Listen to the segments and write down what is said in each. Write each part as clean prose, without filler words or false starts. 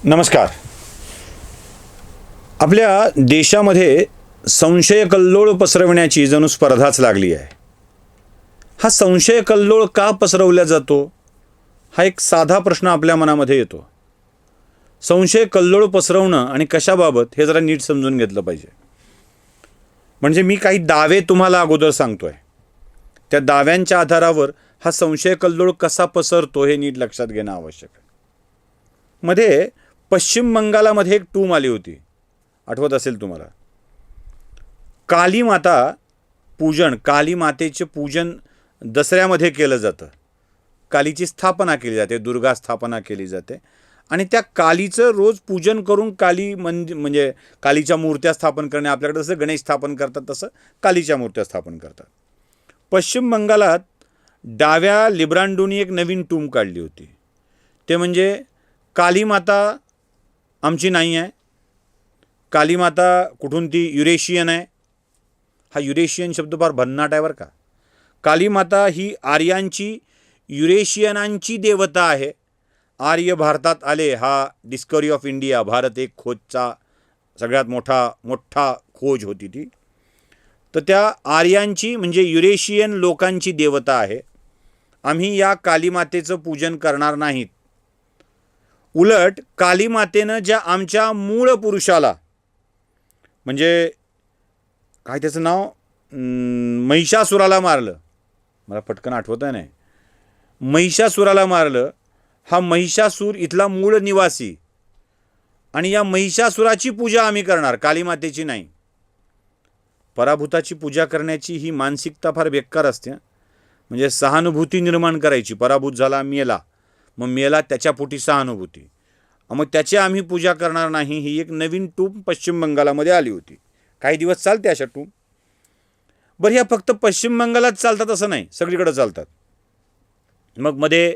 नमस्कार. आपल्या देशामध्ये संशय कल्लोळ पसरवण्याची जणू स्पर्धाच लागली आहे. हा संशय कल्लोळ का पसरवला जातो हा एक साधा प्रश्न आपल्या मनामध्ये येतो. संशय कल्लोळ पसरवणं आणि कशाबाबत हे जरा नीट समजून घेतलं पाहिजे. म्हणजे मी काही दावे तुम्हाला अगोदर सांगतोय, त्या दाव्यांच्या आधारावर हा संशय कल्लोळ कसा पसरतो हे नीट लक्षात घेणं आवश्यक आहे. मध्ये पश्चिम बंगालामध्ये एक टूम आली होती, आठवत असेल तुम्हाला. काली माता पूजन, काली मातेचे पूजन दसऱ्यामध्ये केलं जातं. कालीची स्थापना केली जाते, दुर्गा स्थापना केली जाते आणि त्या कालीचं रोज पूजन करून काली म्हणजे कालीच्या मूर्त्या स्थापन करणे, आपल्याकडे जसं गणेश स्थापन करतात तसं कालीच्या मूर्त्या स्थापन करतात. पश्चिम बंगालात डाव्या लिब्रांडोनी एक नवीन टूम काढली होती. ते म्हणजे काली माता आमची नाही आहे, काली माता कुठून ती युरेशियन आहे. हा युरेशियन शब्द फार भन्नाट आहे बरं का. काली माता ही आर्यांची, युरेशियनांची देवता आहे. आर्य भारतात आले, हा डिस्कवरी ऑफ इंडिया, भारत एक खोजचा सगळ्यात मोठा खोज होती ती. तर त्या आर्यांची म्हणजे युरेशियन लोकांची देवता आहे. आम्ही या कालीमातेचं पूजन करणार नाहीत. उलट कालीमातेनं ज्या आमच्या मूळ पुरुषाला, म्हणजे काय त्याचं नाव, महिषासुराला मारलं, मला पटकन आठवत नाही, महिषासुराला मारलं. हा महिषासूर इथला मूळ निवासी आणि या महिषासुराची पूजा आम्ही करणार, कालीमातेची नाही. पराभूताची पूजा करण्याची ही मानसिकता फार बेकार असते. म्हणजे सहानुभूती निर्माण करायची, पराभूत झाला, मेला, मग मेला त्याच्या पोटी सहानुभूती, मग त्याची आम्ही पूजा करणार नाही. ही एक नवीन टूम पश्चिम बंगालामध्ये आली होती. काही दिवस चालते अशा टूम. बरं, ह्या फक्त पश्चिम बंगालात चालतात असं नाही, सगळीकडे चालतात. मग मध्ये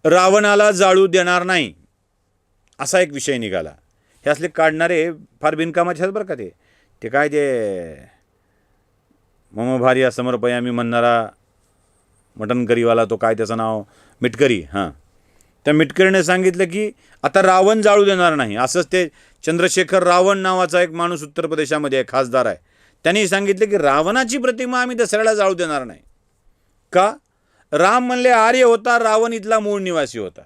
रावणाला जाळू देणार नाही असा एक विषय निघाला. हे असले काढणारे फार बिनकामाचे आहेत बरं का. ते काय ते मम भार्या समर्पयामी म्हणणारा मटन करीवाला, तो काय त्याचं नाव, मिटकरी. हां, त्या मिटकरीने सांगितलं की आता रावण जाळू देणार नाही. असंच ते चंद्रशेखर रावण नावाचा एक माणूस उत्तर प्रदेशामध्ये खासदार आहे, त्यांनी सांगितलं की रावणाची प्रतिमा आम्ही दसऱ्याला जाळू देणार नाही. का? राम म्हणले आर्य होता, रावण इथला मूळ निवासी होता.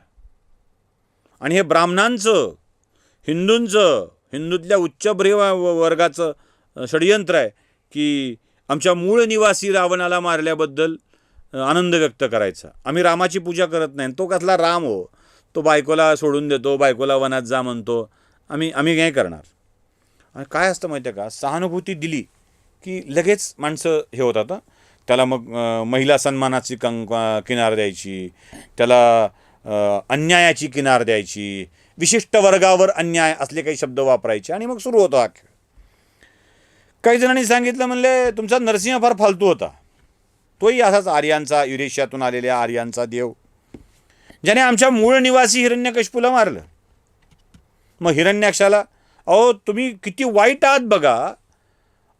आणि हे ब्राह्मणांचं, हिंदूतल्या उच्चभ्रे वर्गाचं षडयंत्र आहे की आमच्या मूळ निवासी रावणाला मारल्याबद्दल आनंद व्यक्त करायचा. आम्ही रामाची पूजा करत नाही. तो कसला राम हो, तो बायकोला सोडून देतो, बायकोला वनात जा म्हणतो. आम्ही काय करणार. आणि काय असतं माहिती आहे का, सहानुभूती दिली की लगेच माणसं हे होतात. त्याला मग महिला सन्मानाची किनार द्यायची, त्याला अन्यायाची किनार द्यायची, विशिष्ट वर्गावर अन्याय असले काही शब्द वापरायचे आणि मग सुरू होतो हा खेळ. काही जणांनी सांगितलं, म्हणले तुमचा नरसिंह फार फालतू होता. तोही असाच आर्यांचा, युरेशियातून आलेल्या आर्यांचा देव, ज्याने आमच्या मूळ निवासी हिरण्यकशिपूला मारलं. मग हिरण्याक्षाला, अहो तुम्ही किती वाईट आहात बघा,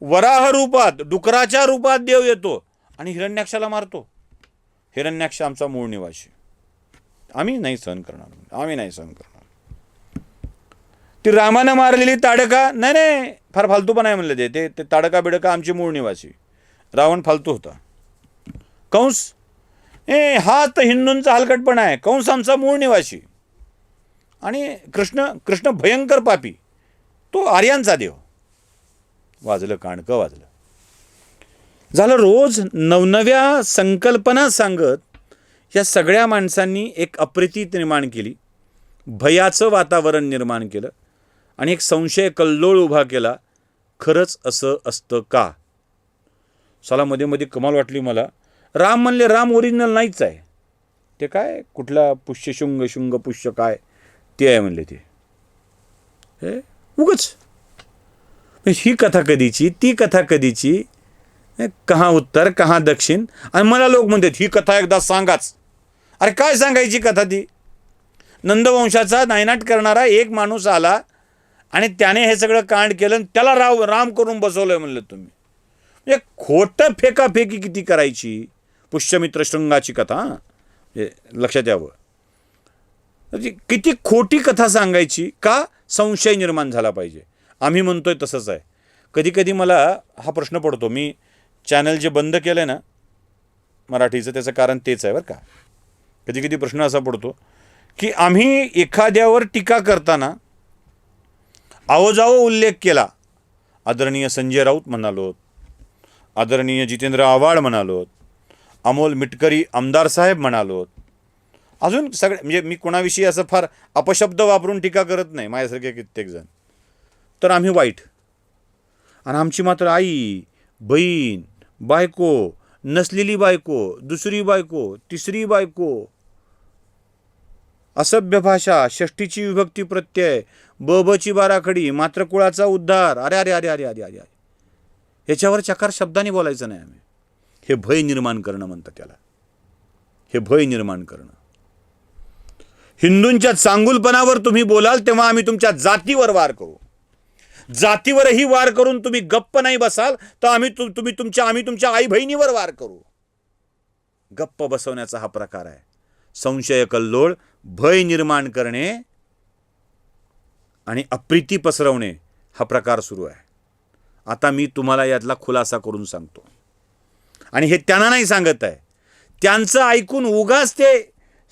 वराह रूपात, डुकराच्या रूपात देव येतो आणि हिरण्याक्षाला मारतो. हिरण्याक्ष आमचा मूळ निवासी, आम्ही नाही सहन करणार. ती रामानं मारलेली ताडका, नाही फार फालतूपणा आहे म्हणलं. ते ताडका बिडका आमची मूळ निवासी. रावण फालतू होता. कंस, हा तर हिंदूंचा हलकटपणा आहे. कंस आमचा मूळ निवासी. आणि कृष्ण भयंकर पापी, तो आर्यांचा देव. वाजलं काणकं वाजलं. झालं. रोज नवनव्या संकल्पना सांगत या सगळ्या माणसांनी एक अप्रिती निर्माण केली, भयाचं वातावरण निर्माण केलं आणि एक संशय कल्लोळ उभा केला. खरंच असं असतं का? साला मध्ये कमाल वाटली मला. राम म्हणले राम ओरिजिनल नाहीच आहे. ते काय कुठला पुष्य शुंग पुष्य काय ते आहे म्हणले. ते उगच ही कथा कधीची, ती कथा कधीची, कहाँ उत्तर कहाँ दक्षिण. आणि मला लोक म्हणतात ही कथा एकदा सांगाच. अरे काय सांगायची कथा ती? नंदवंशाचा नायनाट करणारा एक माणूस आला आणि त्याने हे सगळं कांड केलं आणि त्याला राम करून बसवलंय म्हणलं तुम्ही. म्हणजे खोटं फेकाफेकी किती करायची. पुष्यमित्र शृंगाची कथा, लक्षात यावं. म्हणजे किती खोटी कथा सांगायची का? संशय निर्माण झाला पाहिजे. आम्ही म्हणतोय तसंच आहे. कधी कधी मला हा प्रश्न पडतो. मी चॅनल जे बंद केलं आहे ना मराठीचं, त्याचं कारण तेच आहे बरं का. कधी कधी प्रश्न असा पडतो की आम्ही एखाद्यावर टीका करताना अवजाव उल्लेख केला, आदरणीय संजय राऊत म्हणालो, आदरणीय जितेंद्र आव्हाड म्हणालो, अमोल मिटकरी आमदार साहेब म्हणालो, अजून सगळे, म्हणजे मी कोणाविषयी असं फार अपशब्द वापरून टीका करत नाही, माझ्यासारखे कित्येक जण, तर आम्ही वाईट. आणि आमची मात्र आई, बहीण, बायको, नसलेली बायको, दुसरी बायको, तिसरी बायको, असभ्य भाषा, षष्टीची विभक्ती प्रत्यय, बबची बाराखडी, मात्र कुळाचा उद्धार, अरे अरे अरे अरे अरे अरे अरे, याच्यावर चकार शब्दाने बोलायचं नाही आम्ही. हे भय निर्माण करणं म्हणतात त्याला, हे भय निर्माण करणं. हिंदूंच्या चांगुलपणावर तुम्ही बोलाल तेव्हा आम्ही तुमच्या जातीवर वार करू. जातीवरही वार करून तुम्ही गप्प नाही बसाल तर आम्ही तुमच्या आई बहिणीवर वार करू. गप्प बसवण्याचा हा प्रकार आहे. संशय कल्लोळ, भय निर्माण करणे आणि अप्रीती पसरवणे हा प्रकार सुरू आहे. आता मी तुम्हाला यातला खुलासा करून सांगतो. आणि हे त्यांना नाही सांगत आहे, त्यांचं ऐकून उगाच ते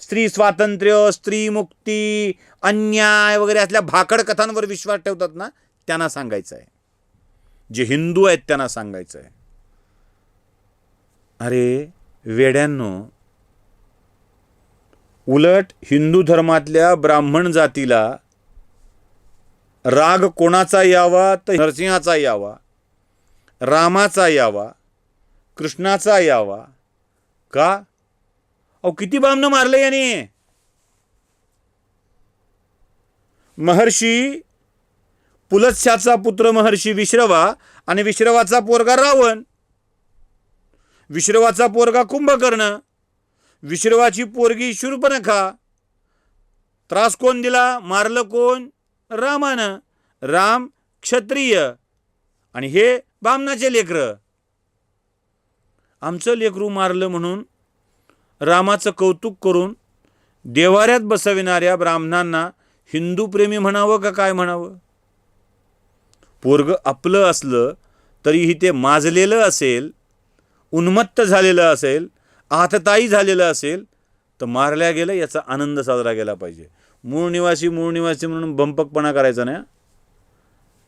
स्त्री स्वातंत्र्य, स्त्री मुक्ती, अन्याय वगैरे असल्या भाकड कथांवर विश्वास ठेवतात ना, त्यांना सांगायचं आहे. जे हिंदू आहेत त्यांना सांगायचं आहे, अरे वेड्यांनो, उलट हिंदू धर्मातल्या ब्राह्मण जातीला राग कोणाचा यावा तर नरसिंहाचा यावा, रामाचा यावा, कृष्णाचा यावा. का? अहो किती बामनं मारले याने. महर्षी पुलत्स्याचा पुत्र महर्षी विश्रवा आणि विश्रवाचा पोरगा रावण, विश्रवाचा पोरगा कुंभकर्ण, विश्रवाची पोरगी शूर्पणखा. त्रास कोण दिला? मारलं कोण? रामानं. राम क्षत्रिय आणि हे बामनाचे लेकरं. आमचं लेकरू मारलं म्हणून रामाचं कौतुक करून देवाऱ्यात बसविणाऱ्या ब्राह्मणांना हिंदू प्रेमी म्हणावं का काय म्हणावं? पोरग आपलं असलं तरीही ते माजलेलं असेल, उन्मत्त झालेलं असेल, आतताई झालेलं असेल तर मारल्या गेलं याचा आनंद साजरा केला पाहिजे. मूळ निवासी म्हणून बंपकपणा करायचा नाही.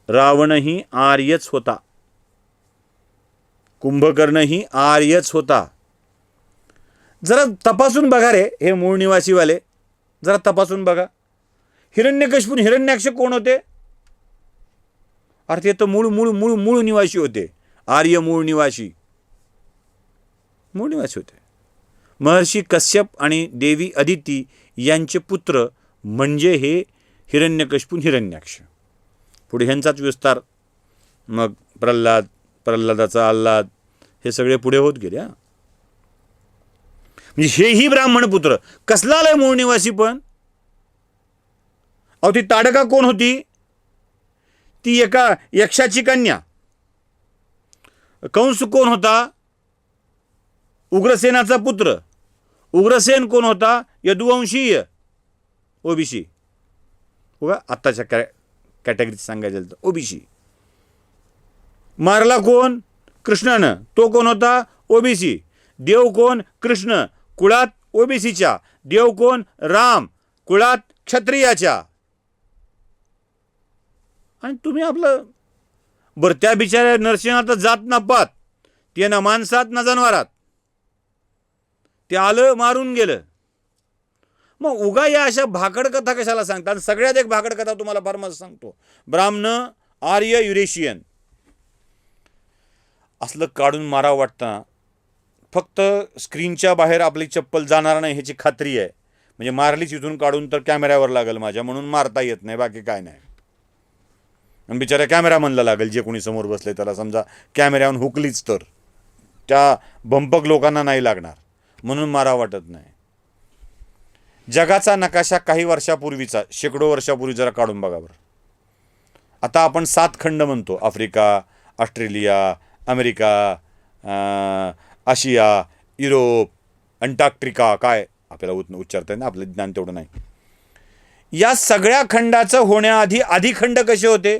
रावणही आर्यच होता, कुंभकर्णही आर्यच होता. जरा तपासून बघा रे हे मूळ निवासीवाले, जरा तपासून बघा. हिरण्यकशिपू हिरण्याक्ष कोण होते? अरे ते तर मूळ निवासी होते. आर्य मूळ निवासी होते. महर्षी कश्यप आणि देवी अदिती यांचे पुत्र म्हणजे हे हिरण्यकशिपू हिरण्याक्ष. पुढे ह्यांचाच विस्तार, मग प्रल्हादाचा आल्हाद, हे सगळे पुढे होत गेले. म्हणजे हेही ब्राह्मण पुत्र. कसला आलाय मूळ निवासी पण? अहो ती ताडका कोण होती? ती एका यक्षाची कन्या. कंस कोण होता? उग्रसेनाचा पुत्र. उग्रसेन कोण होता? यदुवंशीय, ओबीसी. बघा आत्ताच्या कॅटेगरीत सांगायचं तर ओबीसी. मारला कोण? कृष्णानं. तो कोण होता? ओबीसी. देव कोण? कृष्ण, कुळात ओबीसीच्या. देव कोण? राम, कुळात क्षत्रियाच्या. आणि तुम्ही आपलं बरं त्या बिचाऱ्या नरसिंहात जात ना पात, ते ना माणसात ना जनावरात, ते आलं मारून गेलं. मग उगा या अशा भाकड कथा कशाला सांगतात? सगळ्यात एक भाकड कथा तुम्हाला फार मस्त सांगतो. ब्राह्मण, आर्य, युरेशियन असलं काढून मारावं वाटतं. फक्त स्क्रीनच्या बाहेर आपली चप्पल जाणार नाही ह्याची खात्री आहे. म्हणजे मारलीच इथून काढून तर कॅमेऱ्यावर लागेल माझ्या, म्हणून मारता येत नाही, बाकी काय नाही. आणि बिचाऱ्या कॅमेरामनला लागेल, जे कोणी समोर बसले त्याला. समजा कॅमेऱ्यावर हुकलीच तर त्या बंपक लोकांना नाही लागणार, म्हणून मारावं वाटत नाही. जगाचा नकाशा काही वर्षापूर्वीचा, शेकडो वर्षापूर्वी जरा काढून बघा बरं. आता आपण 7 खंड म्हणतो. आफ्रिका, ऑस्ट्रेलिया, अमेरिका, आशिया, युरोप, अंटार्क्टिका. काय आपल्याला उच्चारता येईल ना, आपलं ज्ञान तेवढं नाही. या सगळ्या खंडाचं होण्याआधी आधी खंड कसे होते?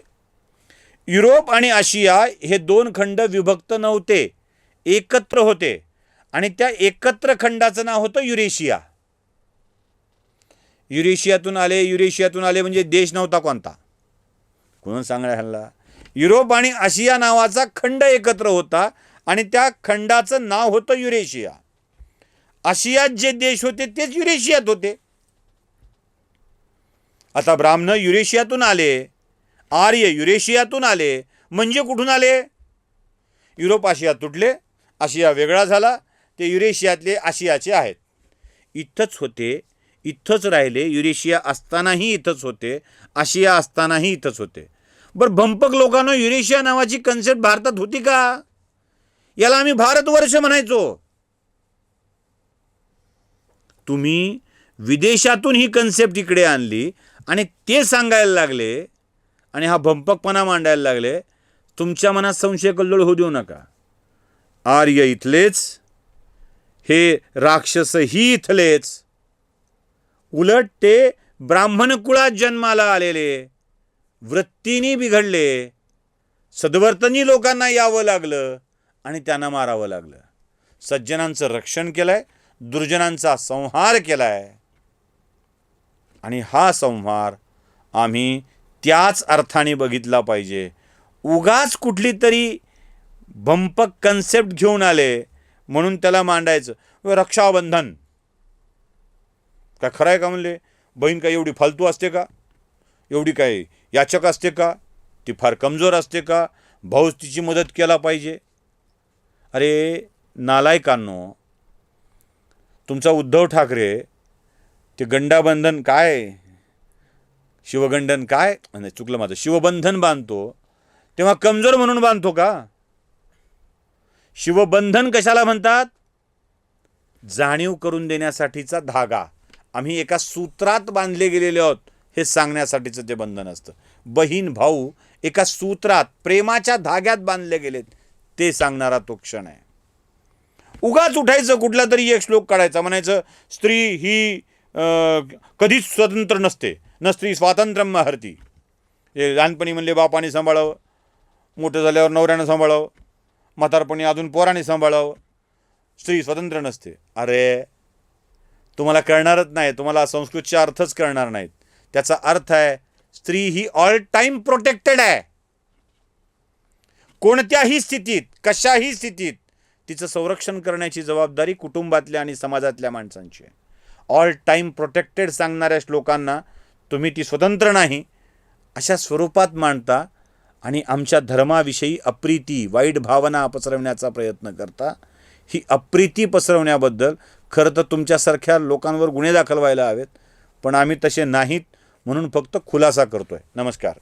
युरोप आणि आशिया हे दोन खंड विभक्त नव्हते, एकत्र होते आणि त्या एकत्र खंडाचं नाव होतं युरेशिया. युरेशियातून आले म्हणजे देश नव्हता कोणता, कोण सांगायला हल्ला. युरोप आणि आशिया नावाचा खंड एकत्र होता आणि त्या खंडाचं नाव होतं युरेशिया. आशियात जे देश होते तेच युरेशियात होते. आता ब्राह्मण युरेशियातून आले, आर्य युरेशियातून आले, म्हणजे कुठून आले? युरोप आशिया तुटले, आशिया वेगळा झाला, ते युरेशियातले आशियाचे आहेत. इथंच होते, इथंच राहिले. युरेशिया असतानाही इथंच होते, आशिया असतानाही इथंच होते. बरं, भंपक लोकांना युरेशिया नावाची कन्सेप्ट भारतात होती का? याला आम्ही भारतवर्ष म्हणायचो. तुम्ही विदेशातून ही कन्सेप्ट इकडे आणली आणि ते सांगायला लागले आणि हा भंपकपणा मांडायला लागले. तुमच्या मनात संशय कल्लोळ होऊ देऊ नका. आर्य इथलेच, हे राक्षसही इथलेच. उलट ते ब्राह्मण कुळात जन्माला आलेले, वृत्तीने बिघडले, सद्वर्तनी लोकांना यावं लागलं आणि त्यांना मारावं लागलं. सज्जनांचं रक्षण केलंय, दुर्जनांचा संहार केलाय. आणि हा संहार आम्ही त्याच अर्थाने बघितला पाहिजे. उगाच कुठली तरी भंपक कन्सेप्ट घेऊन आले म्हणून त्याला मांडायचं. रक्षाबंधन काय खरं आहे का? म्हणले बहीण काय एवढी फालतू असते का? एवढी काय याचक असते का? ती फार कमजोर असते का? भाऊच तिची मदत केला पाहिजे. अरे नालायकांनो, तुमचा उद्धव ठाकरे ते गंडाबंधन काय, शिवगंडन काय, नाही चुकलं माझं, शिवबंधन बांधतो तेव्हा कमजोर म्हणून बांधतो का? शिवबंधन कशाला म्हणतात? जाणीव करून देण्यासाठीचा धागा. आम्ही एका सूत्रात बांधले गेलेले आहोत हे सांगण्यासाठीचं ते बंधन असतं. बहीण भाऊ एका सूत्रात, प्रेमाच्या धाग्यात बांधले गेलेत, ते सांगणारा तो क्षण आहे. उगाच उठायचं, कुठला तरी एक श्लोक काढायचा, म्हणायचं स्त्री ही कधीच स्वतंत्र नसते, न स्त्री स्वातंत्र्यम हरती. हे लहानपणी म्हणले बापाने सांभाळावं, मोठं झाल्यावर नवऱ्यानं सांभाळावं, म्हातारपणी अजून पोराने सांभाळावं, स्त्री स्वतंत्र नसते. अरे तुम्हाला कळणारच नाही, तुम्हाला संस्कृतचे अर्थच कळणार नाहीत. त्याचा अर्थ आहे स्त्री ही ऑल टाईम प्रोटेक्टेड आहे. कोणत्याही स्थितीत, कशाही स्थितीत तिचं संरक्षण करण्याची जबाबदारी कुटुंबातल्या आणि समाजातल्या माणसांची आहे. ऑल टाईम प्रोटेक्टेड सांगणाऱ्या लोकांना तुम्ही ती स्वतंत्र नाही अशा स्वरूपात मांडता आणि आमच्या धर्माविषयी अप्रीती, वाईट भावना पसरवण्याचा प्रयत्न करता. ही अप्रीती पसरवण्याबद्दल खरं तर तुमच्यासारख्या लोकांवर गुन्हे दाखल व्हायला हवेत, पण आम्ही तसे नाहीत म्हणून फक्त खुलासा करतोय. नमस्कार.